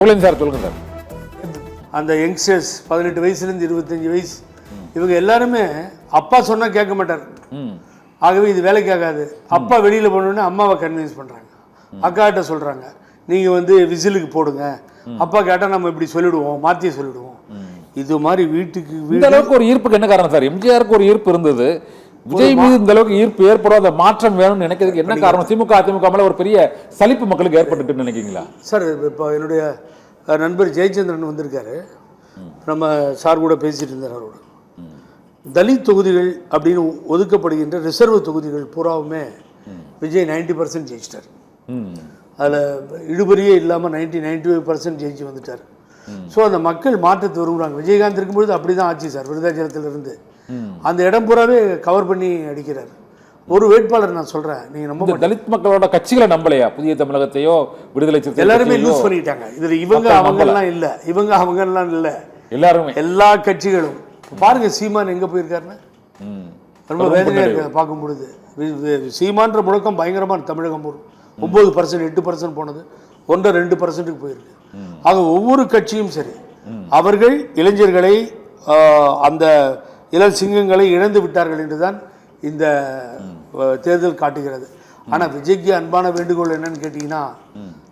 Sir சொல்லுங்க sir. அந்த youngsters 18 வயசுலேருந்து 25 வயசு இவங்க எல்லாருமே அப்பா சொன்னால் கேட்க மாட்டார். ஆகவே இது வேலைக்கு ஆகாது. அப்பா வெளியில் போனோடனே அம்மாவை கன்வின்ஸ் பண்ணுறாங்க, அக்காட்ட சொல்கிறாங்க நீங்கள் வந்து விசிலுக்கு போடுங்க, அப்பா கேட்டால் நம்ம இப்படி சொல்லிடுவோம், மாற்றி சொல்லிடுவோம். இது மாதிரி வீட்டுக்கு இந்த அளவுக்கு ஒரு ஈர்ப்புக்கு என்ன காரணம் சார்? எம்ஜிஆருக்கு ஒரு ஈர்ப்பு இருந்தது, விஜய் மீது இந்த அளவுக்கு ஈர்ப்பு ஏற்படாத மாற்றம் வேணும்னு நினைக்கிறதுக்கு என்ன காரணம்? திமுக அதிமுக மேல ஒரு பெரிய சலிப்பு மக்களுக்கு ஏற்பட்டு நினைக்கிறீங்களா சார்? இப்போ என்னுடைய நண்பர் ஜெயச்சந்திரன் வந்திருக்காரு, நம்ம சார் கூட பேசிட்டு இருந்தார். அவரோட தலித் தொகுதிகள் அப்படின்னு ஒதுக்கப்படுகின்ற ரிசர்வ் தொகுதிகள் பூராவுமே விஜய் 90% ஜெயிச்சிட்டார். அதில் இழுபறியே இல்லாமல் 95% ஜெயிச்சு வந்துட்டார். ஸோ அந்த மக்கள் மாற்றத்தை விரும்புகிறாங்க. விஜயகாந்த் இருக்கும்பொழுது அப்படி தான் ஆச்சு சார். விருதாச்சலத்திலிருந்து அந்த இடம் பூராவே கவர் பண்ணி அடிக்கிறார். ஒரு வேட்பாளர் நான் சொல்கிறேன், நீங்கள் நம்ம தலித் மக்களோட கட்சிகளை நம்பலையா? புதிய தமிழகத்தையோ விடுதலை சிறுத்தை எல்லாருமே லூஸ் பண்ணிட்டாங்க. இதில் இவங்க அவங்கெல்லாம் இல்லை, இவங்க அவங்கெல்லாம் இல்லை, எல்லாருமே எல்லா கட்சிகளும். பாருங்க சீமான் எங்கே போயிருக்காருன்னு ரொம்ப வேதனையாக இருக்கு பார்க்கும் பொழுது. சீமான்ற முழக்கம் பயங்கரமான தமிழகம் 9%, 8% போனது 1-2% போயிருக்கு. ஆக ஒவ்வொரு கட்சியும் சரி, அவர்கள் இளைஞர்களை அந்த இளம் சிங்கங்களை இழந்து விட்டார்கள் என்றுதான் இந்த தேர்தல் காட்டுகிறது. ஆனால் விஜய்க்கு அன்பான வேண்டுகோள் என்னன்னு கேட்டிங்கன்னா,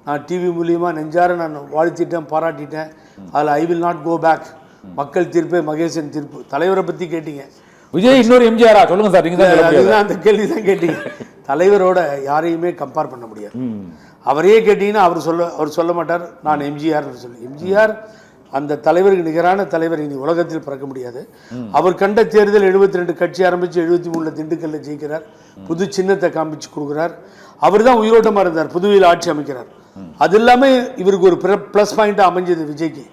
நான் டிவி மூலியமாக நெஞ்சார நான் வாழ்த்திட்டேன், பாராட்டிட்டேன். அதில் I will not go back. மக்கள் தீர்ப்பே மகேசன் தீர்ப்பு. தலைவரை பற்றி கேட்டீங்க, விஜய் இன்னொரு எம்ஜிஆரா சொல்லுங்க சார். நீங்க அந்த கேள்வி தான் கேட்டீங்க. தலைவரோட யாரையுமே கம்பேர் பண்ண முடியாது. அவரையே கேட்டீங்கன்னா அவர் சொல்ல மாட்டார் நான் எம்ஜிஆர்னு சொல்லி. எம்ஜிஆர் அந்த தலைவருக்கு நிகரான தலைவர் இனி உலகத்தில் பிறக்க முடியாது. அவர் கண்ட தேர்தல் 72 கட்சி ஆரம்பித்து 73 திண்டுக்கல்ல ஜெயிக்கிறார். புது சின்னத்தை காமிச்சு கொடுக்குறார். அவர் தான் உயிரோட்டமாக இருந்தார். புதுவையில் ஆட்சி அமைக்கிறார். அது இல்லாமல் இவருக்கு ஒரு ப்ளஸ் பாயிண்டாக அமைஞ்சது விஜய்க்கு.